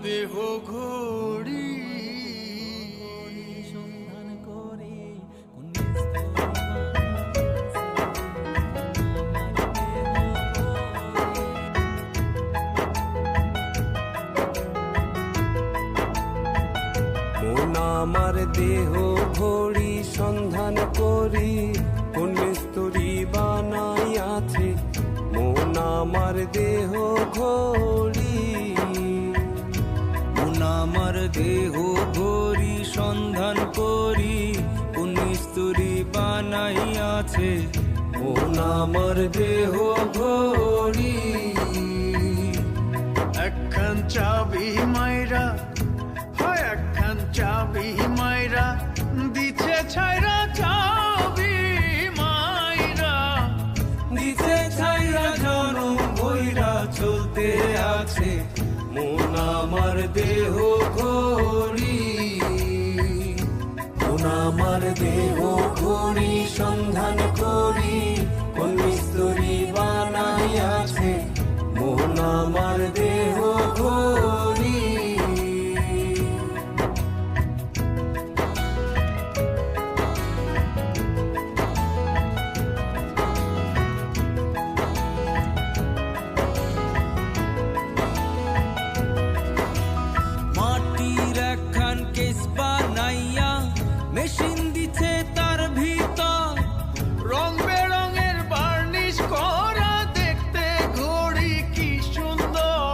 দেহ ঘড়ি সন্ধান করে মন আমার দেহ ঘড়ি সন্ধান করি কোন মিস্তুরি বানাইয়াছে মন আমার দেহ ঘড়ি মন আমার দেহ ঘড়ি সন্ধান করি কোন মিস্তুরি বানাইয়াছে মন আমার দেহ ঘড়ি একখান চাবি মাইরা হয় একখান চাবি মাইরা দিছে ছাইরা চাবি মাইরা দিতে ছাইরা জনম বইরা চলতে আছে মন আমার দেহ ঘড়ি মন আমার দেহ ঘড়ি সন্ধান করি কোন